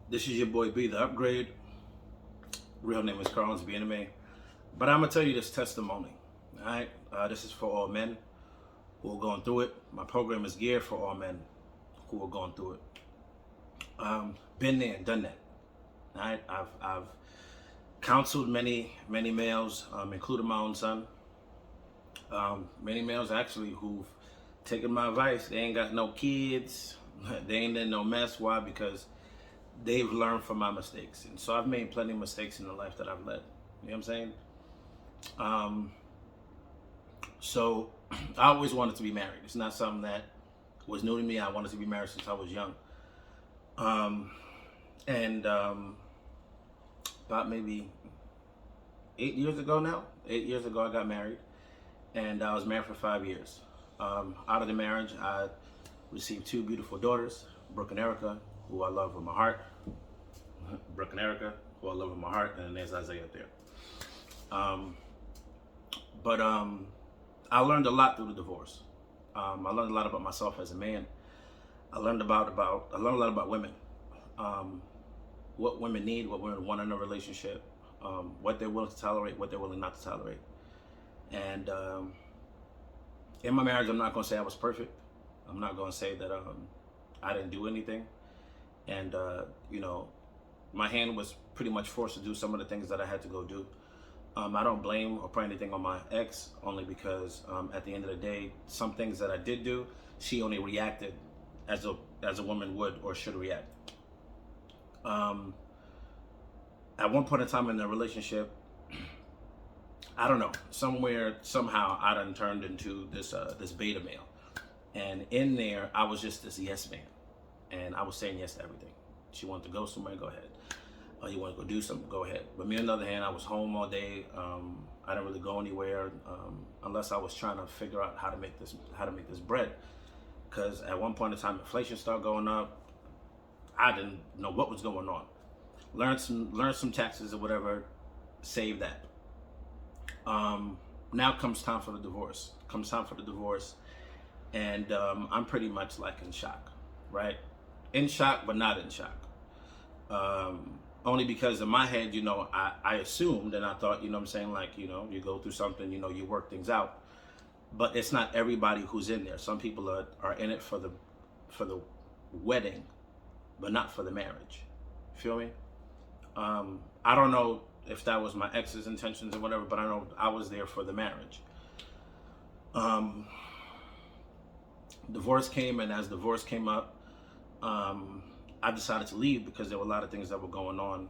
This is your boy B, the upgrade. Real name is Carlins BNMA. But I'm going to tell you this testimony. All right? This is for all men who are going through it. My program is geared for all men who are going through it. Been there, done that. All right? I've counseled many males, including my own son. Many males actually who've taken my advice. They ain't got no kids. They ain't in no mess. Why? Because they've learned from my mistakes. And so I've made plenty of mistakes in the life that I've led. You know what I'm saying? So I always wanted to be married. It's not something that was new to me. I wanted to be married since I was young. And about maybe 8 years ago now, 8 years ago I got married. And I was married for 5 years. Out of the marriage, I received two beautiful daughters, Brooke and Erica, who I love with my heart. Brooke and Erica, who I love with my heart, and there's Isaiah up there. But I learned a lot through the divorce. I learned a lot about myself as a man. I learned a lot about women, what women need, what women want in a relationship, what they're willing to tolerate, what they're willing not to tolerate. And in my marriage, I'm not going to say I was perfect. I'm not going to say that I didn't do anything. And, my hand was pretty much forced to do some of the things that I had to go do. I don't blame or put anything on my ex, only because at the end of the day, some things that I did do, she only reacted as a woman would or should react. At one point in time in the relationship, I don't know, somehow I done turned into this beta male. And in there, I was just this yes man. And I was saying yes to everything. She wanted to go somewhere, go ahead. You want to go do something, go ahead. But me, on the other hand, I was home all day. I didn't really go anywhere unless I was trying to figure out how to make this bread. Because at one point in time, inflation started going up. I didn't know what was going on. Learn some taxes or whatever. Save that. Now comes time for the divorce. And I'm pretty much like in shock, right? In shock, but not in shock. Only because in my head, I assumed and I thought, what I'm saying, like, you go through something, you work things out. But it's not everybody who's in there. Some people are in it for the wedding, but not for the marriage. Feel me? I don't know if that was my ex's intentions or whatever, but I know I was there for the marriage. Divorce came, and as divorce came up, I decided to leave because there were a lot of things that were going on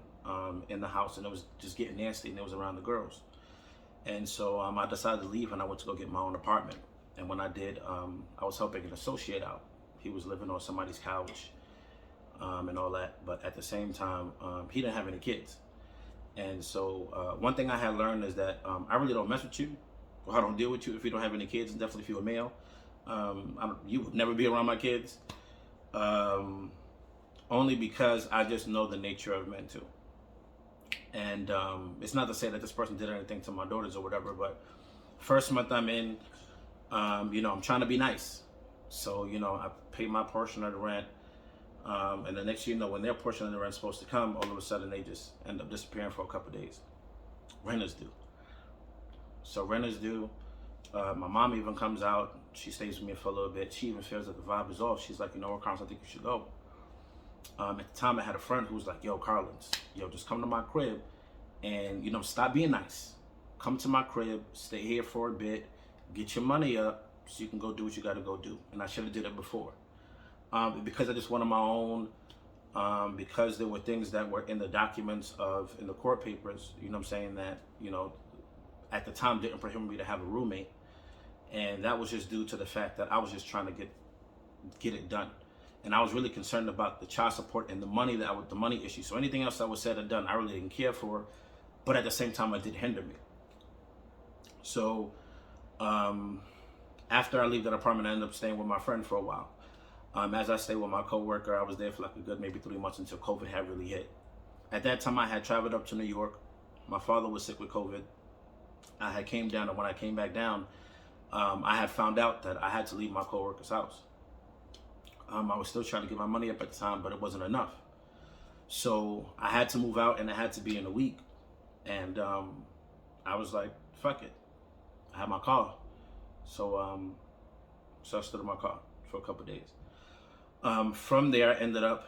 in the house, and it was just getting nasty, and it was around the girls. And so I decided to leave, and I went to go get my own apartment. And when I did, I was helping an associate out. He was living on somebody's couch and all that. But at the same time, he didn't have any kids. And so one thing I had learned is that I really don't mess with you, or I don't deal with you if you don't have any kids, and definitely if you're a male. You would never be around my kids. Only because I just know the nature of men too. And it's not to say that this person did anything to my daughters or whatever, but first month I'm in, I'm trying to be nice. So, I pay my portion of the rent. And the next when their portion of the rent's supposed to come, all of a sudden they just end up disappearing for a couple of days. Rent is due. So rent is due. My mom even comes out. She stays with me for a little bit. She even feels that the vibe is off. She's like, Carlos, I think you should go. At the time, I had a friend who was like, yo, Carlins, just come to my crib and, stop being nice. Come to my crib, stay here for a bit, get your money up so you can go do what you got to go do. And I should have did it before. Because I just wanted my own, because there were things that were in the documents in the court papers, that, at the time didn't prohibit me to have a roommate. And that was just due to the fact that I was just trying to get it done. And I was really concerned about the child support and the money the money issue. So anything else that was said or done, I really didn't care for. But at the same time, it did hinder me. So after I leave that apartment, I ended up staying with my friend for a while. As I stayed with my coworker, I was there for like a good maybe 3 months until COVID had really hit. At that time, I had traveled up to New York. My father was sick with COVID. I had came down, and when I came back down, I had found out that I had to leave my coworker's house. I was still trying to get my money up at the time, but it wasn't enough. So I had to move out, and it had to be in a week. And I was like, fuck it. I had my car. So I stood in my car for a couple of days. From there, I ended up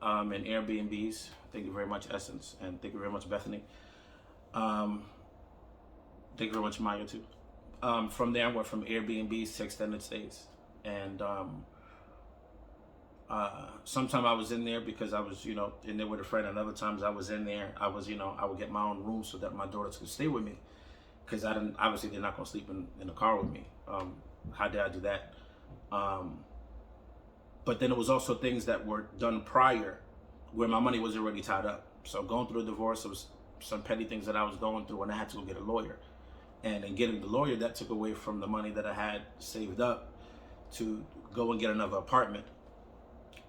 in Airbnbs. Thank you very much, Essence, and thank you very much, Bethany. Thank you very much, Maya, too. From there, I went from Airbnbs to extended stays. And sometimes I was in there because I was, in there with a friend. And other times I was in there, I would get my own room so that my daughters could stay with me. Because obviously they're not going to sleep in the car with me. How did I do that? But then it was also things that were done prior where my money was already tied up. So going through a divorce, there was some petty things that I was going through, and I had to go get a lawyer. And in getting the lawyer, that took away from the money that I had saved up to go and get another apartment.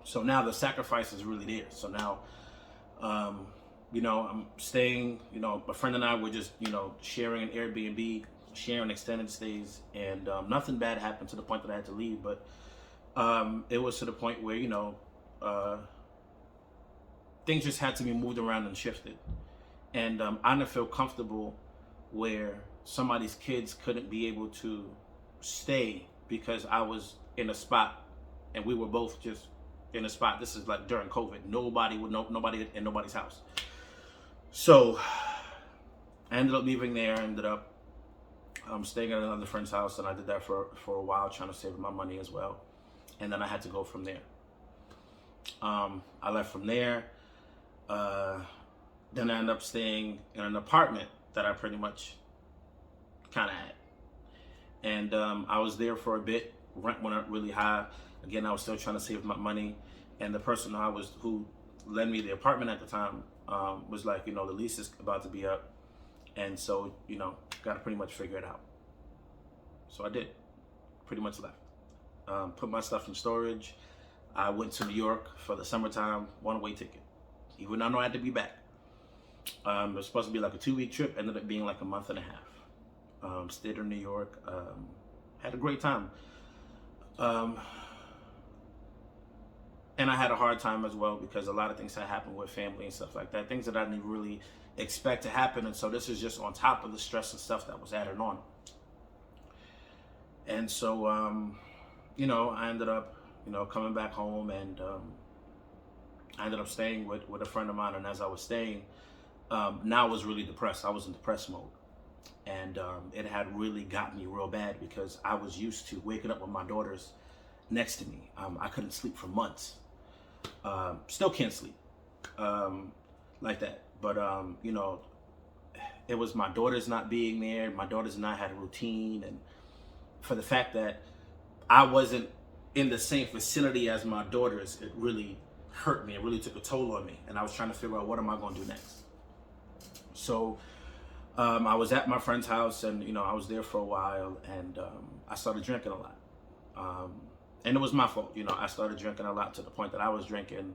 So now the sacrifice is really there. So now, I'm staying, a friend and I were just, sharing an Airbnb, sharing extended stays, and nothing bad happened to the point that I had to leave. But it was to the point where, things just had to be moved around and shifted. And I didn't feel comfortable where somebody's kids couldn't be able to stay because I was in a spot and we were both just in a spot. This is like during COVID. Nobody would know, nobody in nobody's house. So I ended up leaving there. I ended up staying at another friend's house, and I did that for a while, trying to save my money as well. And then I had to go from there. I left from there. Then I ended up staying in an apartment that I pretty much kind of had. And I was there for a bit. Rent went up really high. Again, I was still trying to save my money. And the person who lent me the apartment at the time was like, the lease is about to be up. And so, got to pretty much figure it out. So I did. Pretty much left. Put my stuff in storage. I went to New York for the summertime, one-way ticket. Even though I know I had to be back. It was supposed to be like a 2-week trip, ended up being like a month and a half. Stayed in New York, had a great time. And I had a hard time as well because a lot of things had happened with family and stuff like that. Things that I didn't really expect to happen. And so this is just on top of the stress and stuff that was added on. And so, I ended up, coming back home, and I ended up staying with a friend of mine. And as I was staying, now I was really depressed. I was in depressed mode. And it had really got me real bad because I was used to waking up with my daughters next to me. I couldn't sleep for months. Still can't sleep like that. But, it was my daughters not being there. My daughters and I had a routine. And for the fact that I wasn't in the same vicinity as my daughters, it really hurt me. It really took a toll on me. And I was trying to figure out, what am I going to do next? So I was at my friend's house, and, I was there for a while, and I started drinking a lot. And it was my fault. I started drinking a lot to the point that I was drinking,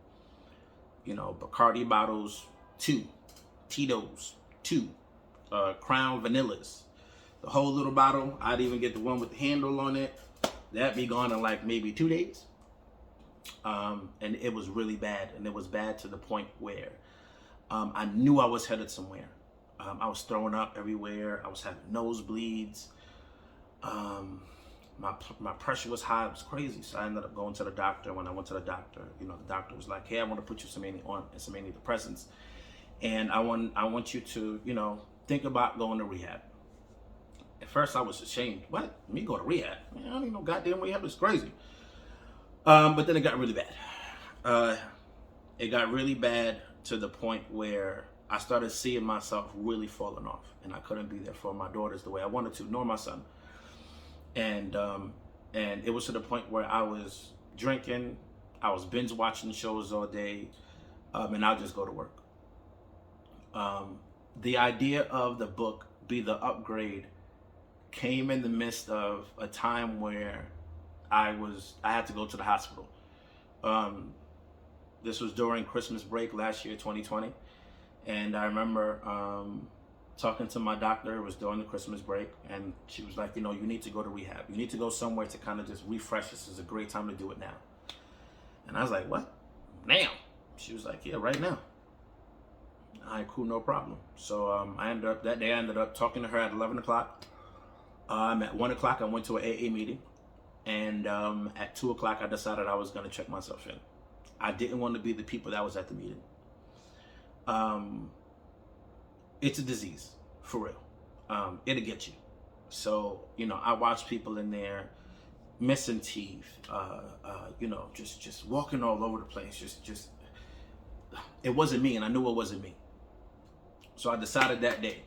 Bacardi bottles, 2, Tito's, 2, Crown Vanillas, the whole little bottle. I'd even get the one with the handle on it. That'd be gone in like maybe 2 days. And it was really bad. And it was bad to the point where I knew I was headed somewhere. I was throwing up everywhere. I was having nosebleeds. My pressure was high. It was crazy. So I ended up going to the doctor. When I went to the doctor, the doctor was like, "Hey, I want to put you some antidepressants, and I want you to, think about going to rehab." At first, I was ashamed. What? Me go to rehab? Man, I don't even know goddamn rehab. It's crazy. But then it got really bad. It got really bad to the point where I started seeing myself really falling off, and I couldn't be there for my daughters the way I wanted to, nor my son. And it was to the point where I was drinking, I was binge watching shows all day, and I'll just go to work. The idea of the book, Be the Upgrade, came in the midst of a time where I had to go to the hospital. This was during Christmas break last year, 2020. And I remember talking to my doctor. It was during the Christmas break, and she was like, you need to go to rehab. You need to go somewhere to kind of just refresh. This is a great time to do it now. And I was like, what? Now? She was like, yeah, right now. All right, cool, no problem. So I ended up talking to her at 11 o'clock. At 1 o'clock, I went to an AA meeting. And at 2 o'clock, I decided I was going to check myself in. I didn't want to be the people that was at the meeting. It's a disease, for real. It'll get you. So, I watched people in there missing teeth, just walking all over the place. Just, it wasn't me, and I knew it wasn't me. So I decided that day.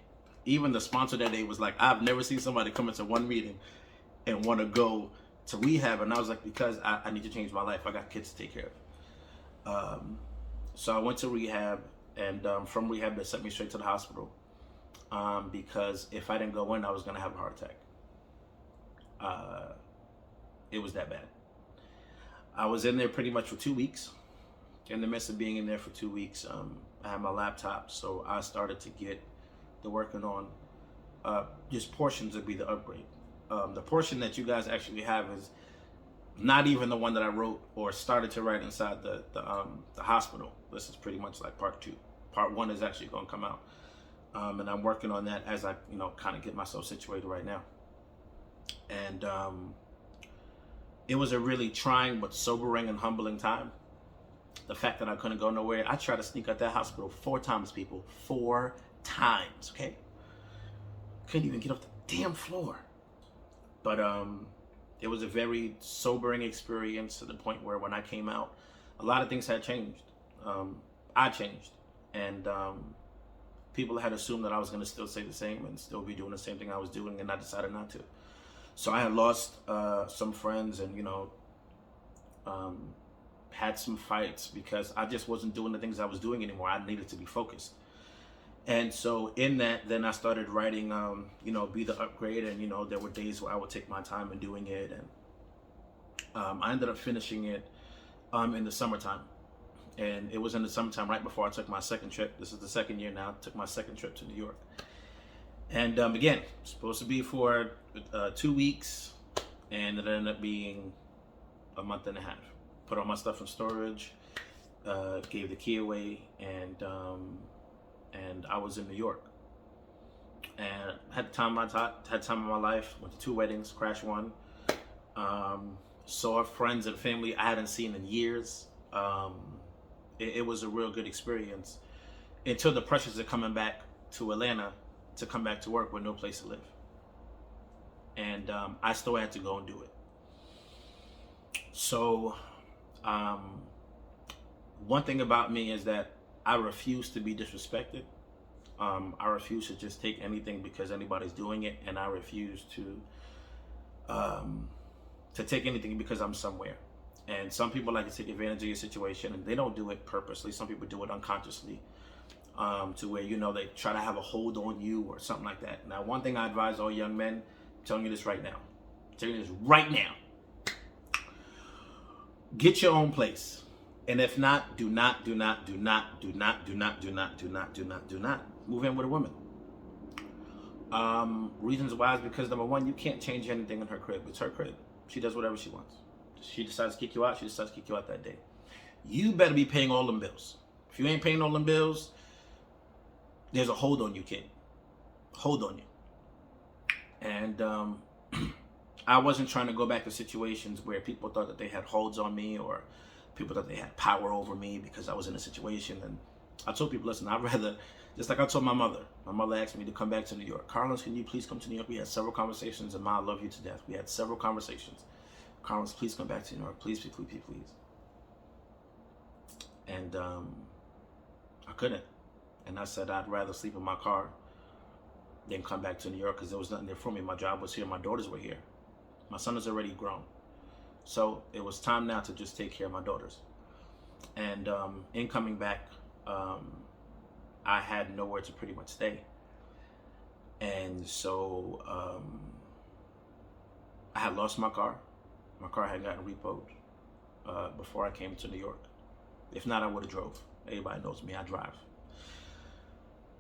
Even the sponsor that day was like, I've never seen somebody come into one meeting and want to go to rehab. And I was like, because I need to change my life. I got kids to take care of. So I went to rehab, and from rehab, they sent me straight to the hospital. Because if I didn't go in, I was going to have a heart attack. It was that bad. I was in there pretty much for 2 weeks. In the midst of being in there for 2 weeks, I had my laptop, so I started to get the working on just portions of Be the Upgrade. The portion that you guys actually have is not even the one that I wrote or started to write inside the hospital. This is pretty much like part 2. Part 1 is actually going to come out, and I'm working on that as I kind of get myself situated right now. And it was a really trying but sobering and humbling time. The fact that I couldn't go nowhere. I tried to sneak out that hospital 4 times, people. 4 times, okay? Couldn't even get off the damn floor. But it was a very sobering experience to the point where when I came out, a lot of things had changed. I changed. And people had assumed that I was going to still stay the same and still be doing the same thing I was doing, and I decided not to. So I had lost some friends and, had some fights because I just wasn't doing the things I was doing anymore. I needed to be focused. And so in that, then I started writing, Be the Upgrade. And, there were days where I would take my time in doing it. And I ended up finishing it in the summertime. And it was in the summertime right before I took my second trip. This is the second year now. I took my second trip to New York. And again, supposed to be for 2 weeks. And it ended up being a month and a half. Put all my stuff in storage, gave the key away, and I was in New York. And had time of my life. Went to 2 weddings, crashed one. Saw friends and family I hadn't seen in years. It was a real good experience until the pressures of coming back to Atlanta to come back to work with no place to live. And I still had to go and do it. So one thing about me is that I refuse to be disrespected. I refuse to just take anything because anybody's doing it, and I refuse to take anything because I'm somewhere. And some people like to take advantage of your situation, and they don't do it purposely. Some people do it unconsciously, to where they try to have a hold on you or something like that. Now, one thing I advise all young men, I'm telling you this right now. Get your own place. And if not, do not move in with a woman. Reasons why is because, number one, you can't change anything in her crib. It's her crib. She does whatever she wants. She decides to kick you out, she decides to kick you out that day. You better be paying all them bills. If you ain't paying all them bills, there's a hold on you, kid. Hold on you. And I wasn't trying to go back to situations where people thought that they had holds on me or people thought they had power over me because I was in a situation. And I told people, listen, I'd rather, just like I told my mother. My mother asked me to come back to New York. Carlos, can you please come to New York? We had several conversations, and Ma, I love you to death. We had several conversations. Carlos, please come back to New York. Please, please, please, please. And I couldn't. And I said I'd rather sleep in my car than come back to New York because there was nothing there for me. My job was here. My daughters were here. My son is already grown. So it was time now to just take care of my daughters. And in coming back, I had nowhere to pretty much stay. And so I had lost my car. My car had gotten repoed before I came to New York. If not, I would have drove. Everybody knows me, I drive.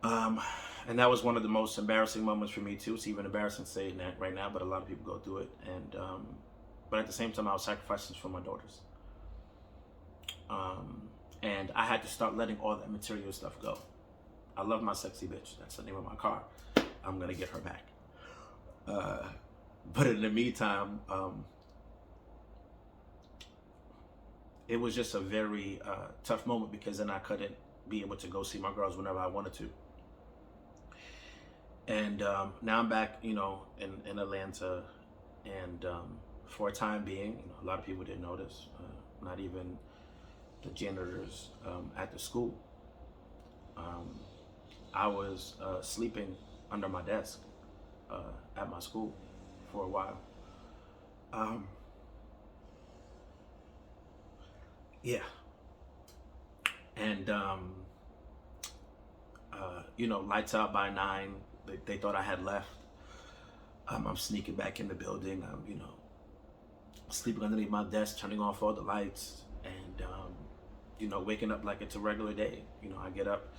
And that was one of the most embarrassing moments for me too. It's even embarrassing saying that right now, but a lot of people go through it. And but at the same time, I was sacrificing for my daughters. And I had to start letting all that material stuff go. I love my sexy bitch. That's the name of my car. I'm gonna get her back. But in the meantime, it was just a very tough moment, because then I couldn't be able to go see my girls whenever I wanted to. And now I'm back, in Atlanta, and for a time being, a lot of people didn't notice, not even the janitors at the school. I was sleeping under my desk at my school for a while. Yeah. And, lights out by 9. They thought I had left. I'm sneaking back in the building. I'm, sleeping underneath my desk, turning off all the lights, and, waking up like it's a regular day. I get up,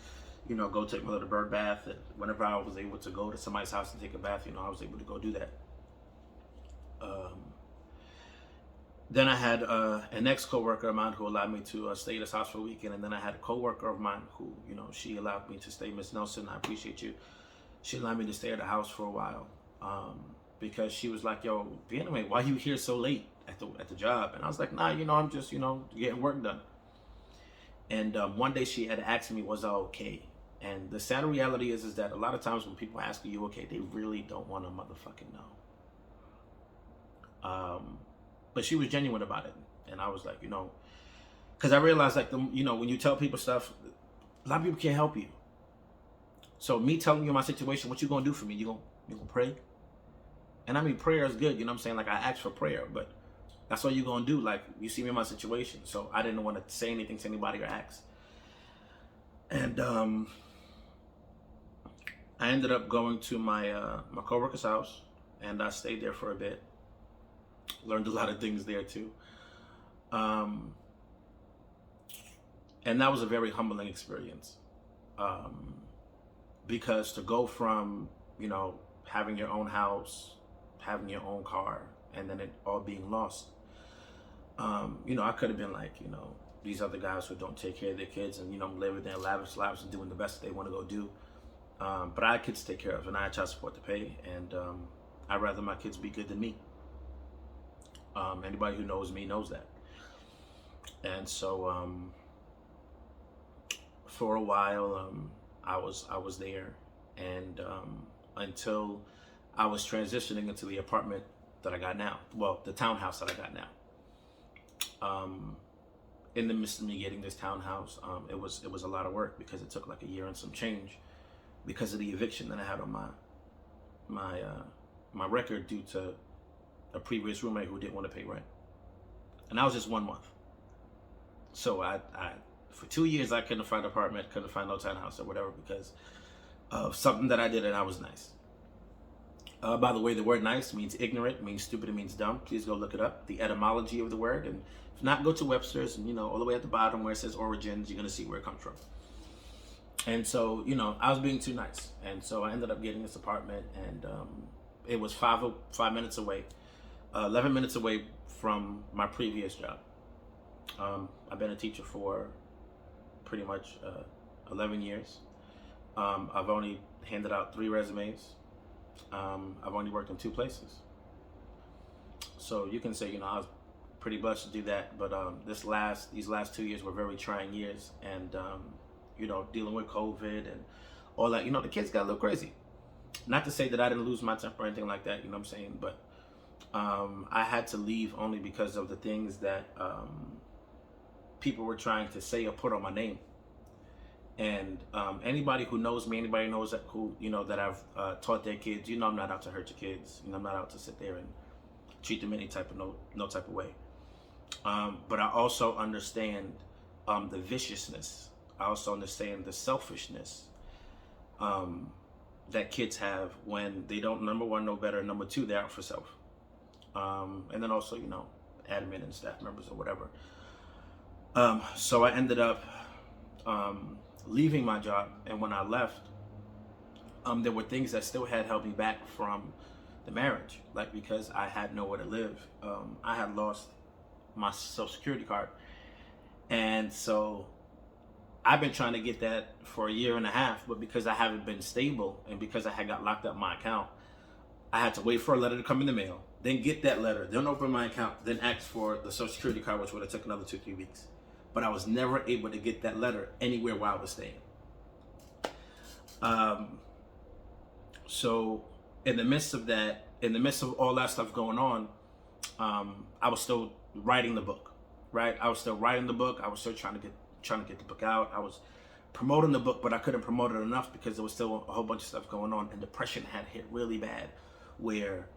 go take my little bird bath. And whenever I was able to go to somebody's house and take a bath, I was able to go do that. Then I had an ex-coworker of mine who allowed me to stay at his house for a weekend. And then I had a coworker of mine who, she allowed me to stay. Miss Nelson, I appreciate you. She allowed me to stay at the house for a while, because she was like, yo, anyway, why are you here so late at the job? And I was like, nah, I'm just, getting work done. And one day she had asked me, was I okay? And the sad reality is that a lot of times when people ask you okay, they really don't want to motherfucking know. But she was genuine about it. And I was like, because I realized, like, when you tell people stuff, a lot of people can't help you. So me telling you my situation, what you gonna do for me? You gonna pray? And I mean, prayer is good, what I'm saying? Like, I asked for prayer, but that's all you gonna do. Like, you see me in my situation. So I didn't want to say anything to anybody or ask. And I ended up going to my my coworker's house, and I stayed there for a bit. Learned a lot of things there too. And that was a very humbling experience. Because to go from, having your own house, having your own car, and then it all being lost, I could have been like, these other guys who don't take care of their kids and, living their lavish lives and doing the best they want to go do. But I had kids to take care of, and I had child support to pay, and I'd rather my kids be good than me. Anybody who knows me knows that. And so for a while, I was there, and until I was transitioning into the apartment that I got now, well, the townhouse that I got now. In the midst of me getting this townhouse, it was a lot of work, because it took like a year and some change, because of the eviction that I had on my record due to a previous roommate who didn't want to pay rent, and that was just 1 month. So I for 2 years I couldn't find an apartment, couldn't find no townhouse or whatever, because of something that I did, and I was nice. By the way, the word nice means ignorant, means stupid, it means dumb. Please go look it up, the etymology of the word. And if not, go to Webster's, and all the way at the bottom where it says origins, you're gonna see where it comes from. And so, I was being too nice, and so I ended up getting this apartment, and it was 5 minutes away, 11 minutes away from my previous job. I've been a teacher for pretty much 11 years. I've only handed out 3 resumes. I've only worked in 2 places. So you can say, I was pretty blessed to do that. But these last 2 years were very trying years. And, dealing with COVID and all that, the kids got a little crazy. Not to say that I didn't lose my temper or anything like that, what I'm saying? But I had to leave only because of the things that people were trying to say or put on my name. And anybody who knows me, anybody knows that that I've taught their kids, I'm not out to hurt your kids. I'm not out to sit there and treat them any type of no type of way. But I also understand the viciousness. I also understand the selfishness that kids have when they don't, number one, know better, number two, they're out for self. And then also, admin and staff members or whatever. So I ended up leaving my job, and when I left, there were things that still had held me back from the marriage, like because I had nowhere to live. I had lost my Social Security card, and so I've been trying to get that for a year and a half, but because I haven't been stable and because I had got locked up my account, I had to wait for a letter to come in the mail, then get that letter, then open my account, then ask for the Social Security card, which would have took another 2-3 weeks. But I was never able to get that letter anywhere where I was staying. So in the midst of that, in the midst of all that stuff going on, I was still writing the book, right? I was still writing the book. I was still trying to get the book out. I was promoting the book, but I couldn't promote it enough because there was still a whole bunch of stuff going on, and depression had hit really bad, where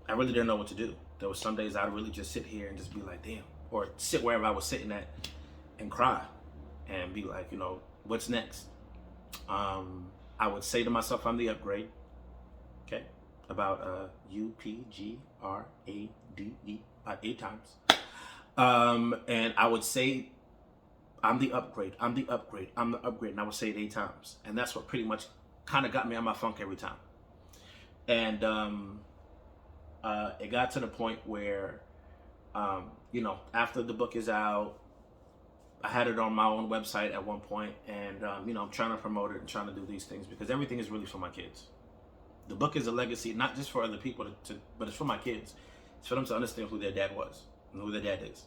I really didn't know what to do. There was some days I'd really just sit here and just be like, damn, or sit wherever I was sitting at and cry and be like, you know, what's next? I would say to myself, I'm the upgrade. Okay, about UPGRADE 8 times. And I would say, I'm the upgrade, I'm the upgrade, I'm the upgrade. And I would say it 8 times. And that's what pretty much kind of got me on my funk every time. And it got to the point where, you know, after the book is out, I had it on my own website at one point, and you know, I'm trying to promote it and trying to do these things because everything is really for my kids. The book is a legacy, not just for other people, but it's for my kids. It's for them to understand who their dad was and who their dad is.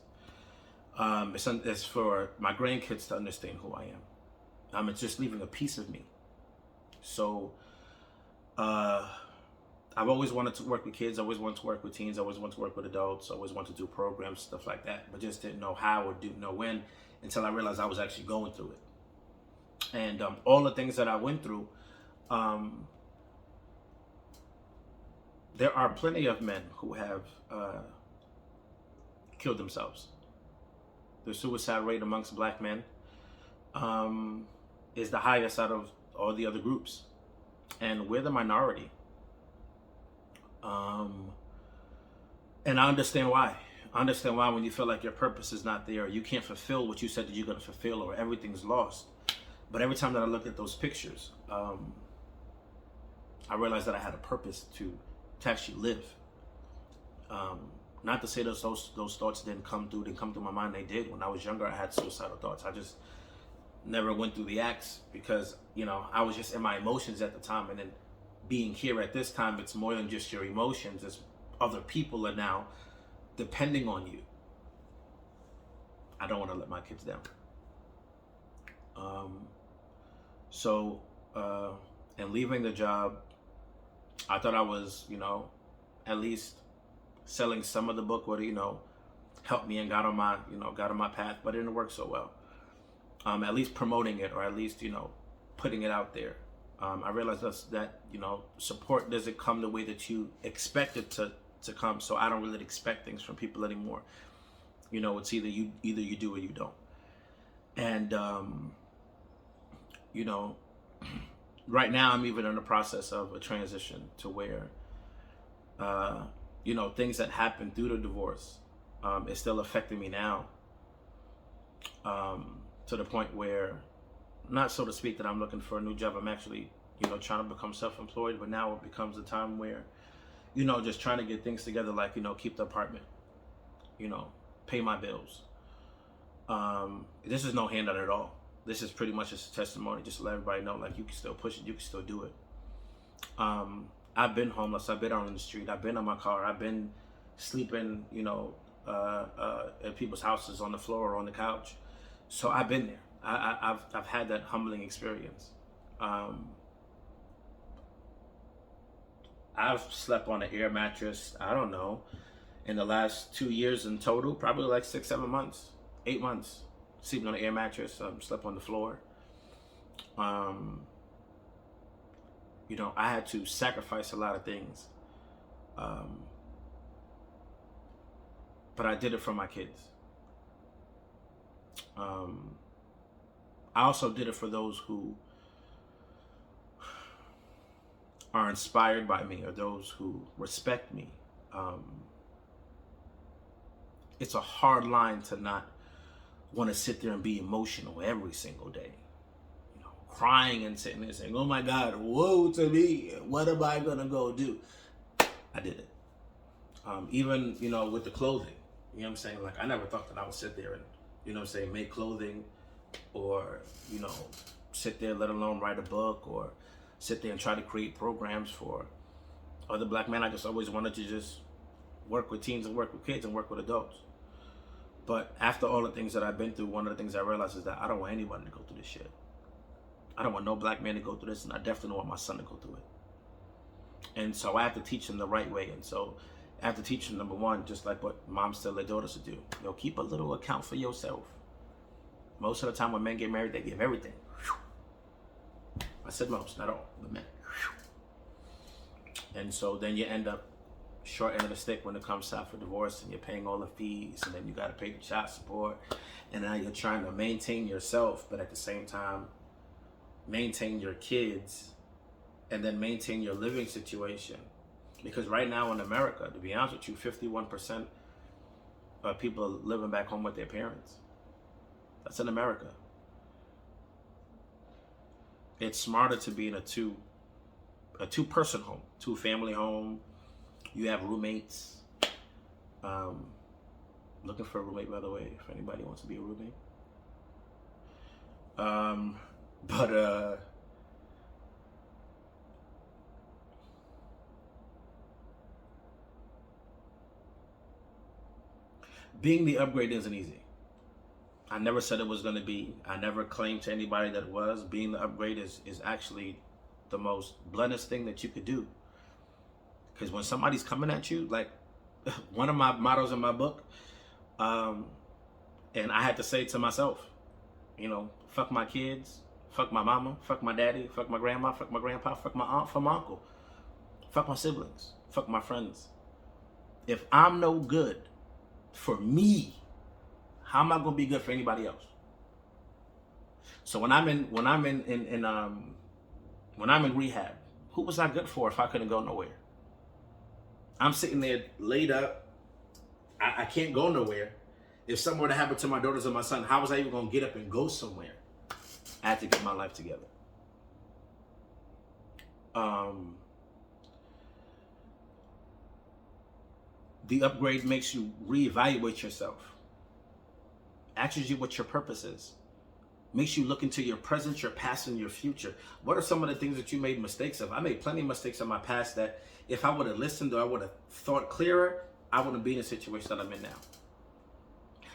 It's for my grandkids to understand who I am. It's just leaving a piece of me. So I've always wanted to work with kids. I always wanted to work with teens. I always wanted to work with adults. I always wanted to do programs, stuff like that, but just didn't know how or didn't know when until I realized I was actually going through it. And all the things that I went through, there are plenty of men who have killed themselves. The suicide rate amongst black men is the highest out of all the other groups. And we're the minority. And I understand why. I understand why when you feel like your purpose is not there, or you can't fulfill what you said that you're going to fulfill, or everything's lost. But every time that I look at those pictures, I realized that I had a purpose to actually live. Not to say that those thoughts didn't come through my mind. They did. When I was younger, I had suicidal thoughts. I just never went through the acts because, you know, I was just in my emotions at the time. And then being here at this time, it's more than just your emotions. It's other people are now depending on you. I don't want to let my kids down. And leaving the job, I thought I was, you know, at least selling some of the book would, you know, help me and got on my path, but it didn't work so well. At least promoting it, or at least, you know, putting it out there. I realized that, you know, support doesn't come the way that you expect it to come. So I don't really expect things from people anymore. You know, it's either you do or you don't. And, you know, right now I'm even in the process of a transition to where, you know, things that happened through the divorce is still affecting me now, to the point where, not so to speak that I'm looking for a new job. I'm actually, you know, trying to become self-employed, but now it becomes a time where, you know, just trying to get things together, like, you know, keep the apartment, you know, pay my bills. This is no handout at all. This is pretty much just a testimony, just to let everybody know, like, you can still push it, you can still do it. I've been homeless, I've been out on the street, I've been in my car, I've been sleeping, you know, at people's houses on the floor or on the couch. So I've been there. I've had that humbling experience. I've slept on an air mattress, I don't know, in the last 2 years in total, probably like 6, 7 months, 8 months, sleeping on an air mattress, slept on the floor. You know, I had to sacrifice a lot of things. But I did it for my kids. I also did it for those who are inspired by me, or those who respect me. It's a hard line to not want to sit there and be emotional every single day, you know, crying and sitting there saying, oh my God, woe to me, what am I gonna go do? I did it. Even, you know, with the clothing, you know what I'm saying? Like, I never thought that I would sit there and, you know what I'm saying, make clothing or, you know, sit there, let alone write a book, or sit there and try to create programs for other black men. I just always wanted to just work with teens and work with kids and work with adults. But after all the things that I've been through, one of the things I realized is that I don't want anybody to go through this shit. I don't want no black man to go through this, and I definitely don't want my son to go through it. And so I have to teach them the right way. And so I have to teach them, number one, just like what moms tell their daughters to do. Keep a little account for yourself. Most of the time when men get married, they give everything. I said most, not all, but men. And so then you end up short end of the stick when it comes time for divorce, and you're paying all the fees, and then you got to pay the child support, and now you're trying to maintain yourself, but at the same time maintain your kids, and then maintain your living situation. Because right now in America, to be honest with you, 51% of people are living back home with their parents. That's in America. It's smarter to be in a two-person home, two-family home. You have roommates. Looking for a roommate, by the way, if anybody wants to be a roommate. Being the upgrade isn't easy. I never said it was going to be. I never claimed to anybody that it was. Being the upgrade is actually the most bluntest thing that you could do. Because when somebody's coming at you, like one of my mottos in my book, and I had to say to myself, fuck my kids, fuck my mama, fuck my daddy, fuck my grandma, fuck my grandpa, fuck my aunt, fuck my uncle, fuck my siblings, fuck my friends. If I'm no good for me, how am I gonna be good for anybody else? So when I'm in rehab, who was I good for if I couldn't go nowhere? I'm sitting there laid up. I can't go nowhere. If something were to happen to my daughters or my son, how was I even gonna get up and go somewhere? I had to get my life together. The upgrade makes you reevaluate yourself. Asks you what your purpose is. Makes you look into your present, your past, and your future. What are some of the things that you made mistakes of? I made plenty of mistakes in my past that if I would have listened or I would have thought clearer, I wouldn't be in the situation that I'm in now.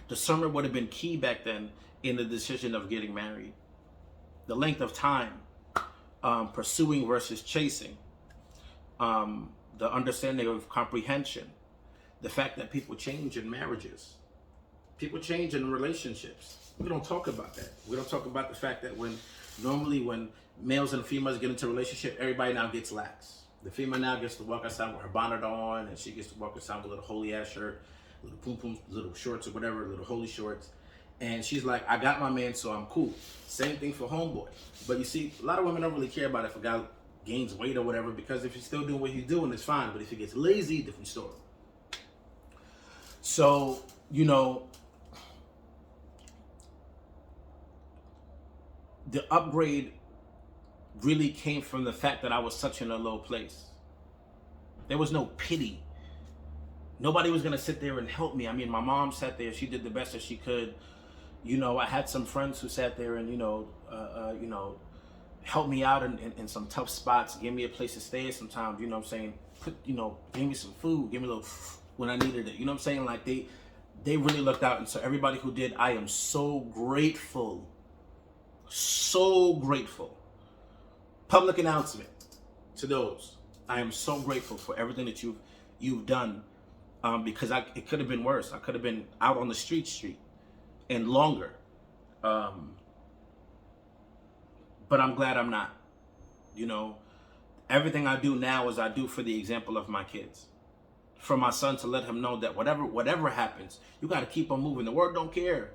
Discernment would have been key back then in the decision of getting married. The length of time, pursuing versus chasing, the understanding of comprehension, the fact that people change in marriages, people change in relationships. We don't talk about that. We don't talk about the fact that when males and females get into a relationship, everybody now gets lax. The female now gets to walk outside with her bonnet on, and she gets to walk outside with a little holy ass shirt, little pum pum, little shorts or whatever, little holy shorts. And she's like, I got my man, so I'm cool. Same thing for homeboy. But you see, a lot of women don't really care about if a guy gains weight or whatever, because if he's still doing what he's doing, it's fine. But if he gets lazy, different story. So, the upgrade really came from the fact that I was such in a low place. There was no pity. Nobody was going to sit there and help me. I mean, my mom sat there. She did the best that she could. I had some friends who sat there and, helped me out in some tough spots, gave me a place to stay sometimes, you know what I'm saying? Gave me some food, gave me a little when I needed it. You know what I'm saying? Like they really looked out. And so everybody who did, I am so grateful. So grateful. Public announcement to those. I am so grateful for everything that you've done, because it could have been worse. I could have been out on the street and longer. But I'm glad I'm not. Everything I do now is I do for the example of my kids. For my son, to let him know that whatever happens, you got to keep on moving. The world don't care.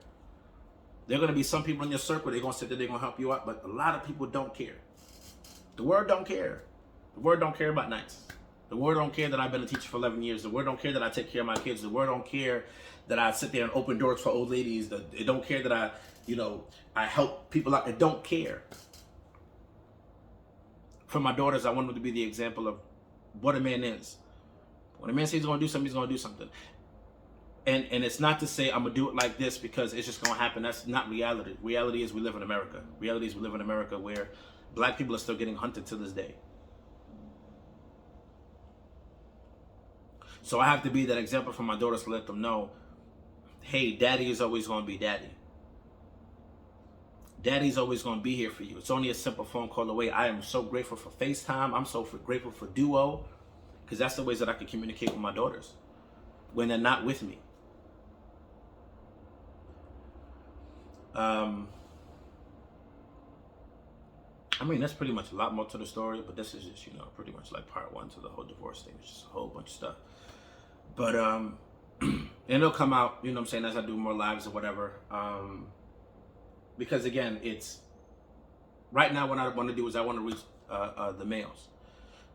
There are going to be some people in your circle, they're going to sit there, they're going to help you out, but a lot of people don't care. The word don't care. The word don't care about nights. The word don't care that I've been a teacher for 11 years. The word don't care that I take care of my kids. The word don't care that I sit there and open doors for old ladies. It don't care that I help people out. It don't care. For my daughters, I want them to be the example of what a man is. When a man says he's going to do something, he's going to do something. And it's not to say I'm gonna do it like this because it's just gonna happen. That's not reality. Reality is we live in America. Reality is we live in America where black people are still getting hunted to this day. So I have to be that example for my daughters to let them know, hey, daddy is always gonna be daddy. Daddy's always gonna be here for you. It's only a simple phone call away. I am so grateful for FaceTime. I'm so grateful for Duo, because that's the ways that I can communicate with my daughters when they're not with me. I mean, that's pretty much a lot more to the story, but this is just, pretty much like part one to the whole divorce thing. It's just a whole bunch of stuff. But, and it'll come out, you know what I'm saying, as I do more lives or whatever. Because again, it's, right now what I want to do is I want to reach the males.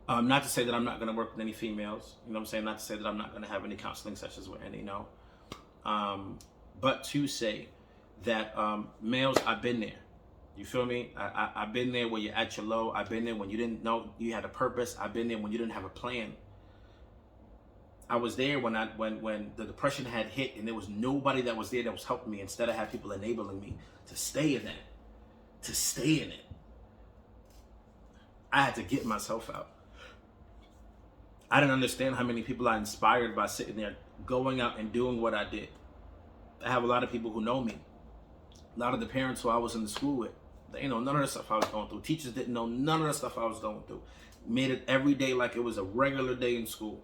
Not to say that I'm not going to work with any females, you know what I'm saying? Not to say that I'm not going to have any counseling sessions with any, but to say that males, I've been there. You feel me? I've been there where you're at your low. I've been there when you didn't know you had a purpose. I've been there when you didn't have a plan. I was there when the depression had hit and there was nobody that was there that was helping me. Instead, I had people enabling me to stay in that, to stay in it. I had to get myself out. I didn't understand how many people I inspired by sitting there, going out and doing what I did. I have a lot of people who know me. A lot of the parents who I was in the school with, they know none of the stuff I was going through. Teachers didn't know none of the stuff I was going through. Made it every day like it was a regular day in school.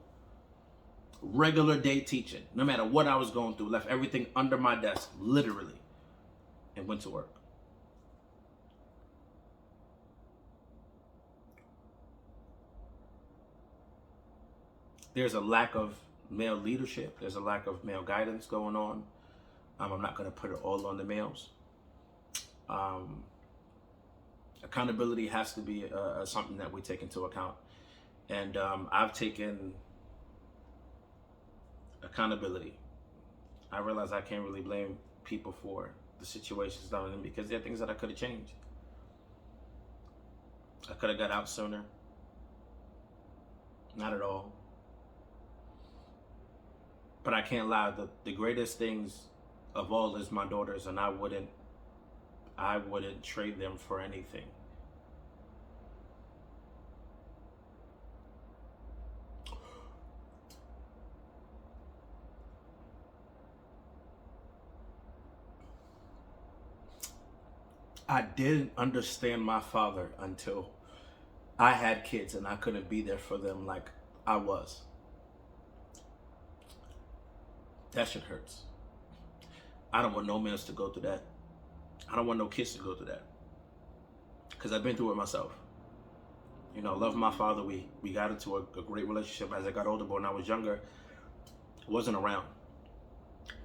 Regular day teaching. No matter what I was going through, left everything under my desk, literally, and went to work. There's a lack of male leadership. There's a lack of male guidance going on. I'm not going to put it all on the males. Accountability has to be something that we take into account. And I've taken accountability. I realize I can't really blame people for the situations that I'm in because there are things that I could have changed. I could have got out sooner. Not at all. But I can't lie, the greatest things of all is my daughters, and I wouldn't trade them for anything. I didn't understand my father until I had kids and I couldn't be there for them like I was. That shit hurts. I don't want no males to go through that. I don't want no kids to go through that. Because I've been through it myself. Love my father. We got into a great relationship as I got older, but when I was younger, I wasn't around.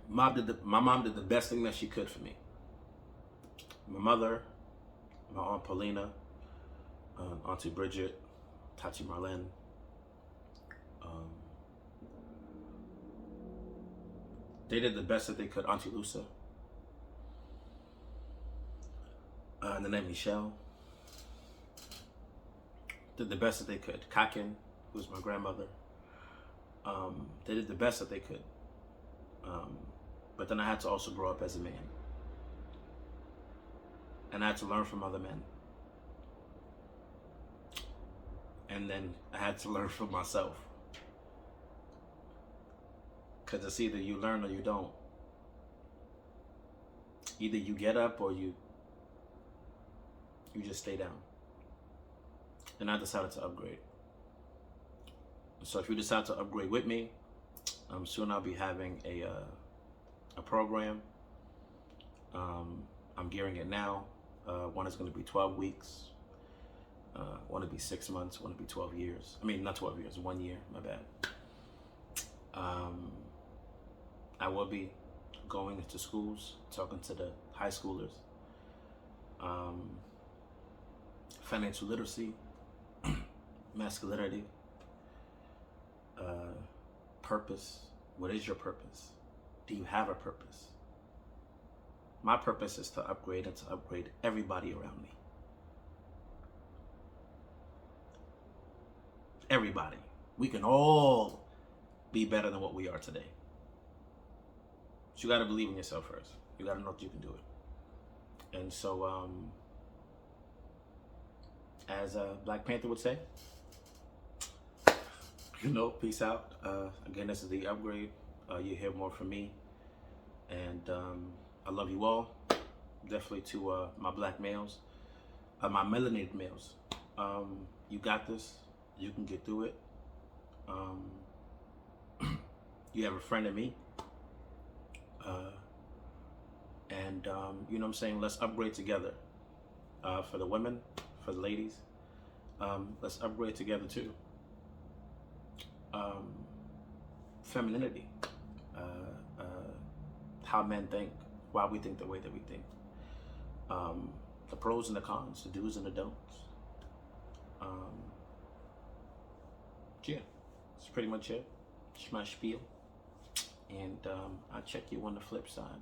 My mom did the best thing that she could for me. My mother, my Aunt Paulina, Auntie Bridget, Tati Marlene, they did the best that they could. Auntie Lusa, Nene Michelle, did the best that they could. Kakin, who's my grandmother, they did the best that they could. But then I had to also grow up as a man. And I had to learn from other men. And then I had to learn from myself. Because it's either you learn or you don't. Either you get up or you just stay down. And I decided to upgrade. So if you decide to upgrade with me, soon I'll be having a program. I'm gearing it now. One is going to be 12 weeks. One to be 6 months. One to be 12 years. I mean, not 12 years, 1 year. My bad. I will be going into schools, talking to the high schoolers. Financial literacy, masculinity, purpose. What is your purpose? Do you have a purpose? My purpose is to upgrade and to upgrade everybody around me. Everybody. We can all be better than what we are today. But you got to believe in yourself first. You got to know that you can do it. And so, as Black Panther would say, peace out. Again, this is the upgrade. You hear more from me. And I love you all. Definitely to my black males, my melanated males. You got this. You can get through it. You have a friend in me. And you know what I'm saying? Let's upgrade together. For the women, for the ladies, let's upgrade together too. Femininity, how men think, why we think the way that we think, the pros and the cons, the do's and the don'ts. Yeah, that's pretty much it. It's my spiel. And I'll check you on the flip side.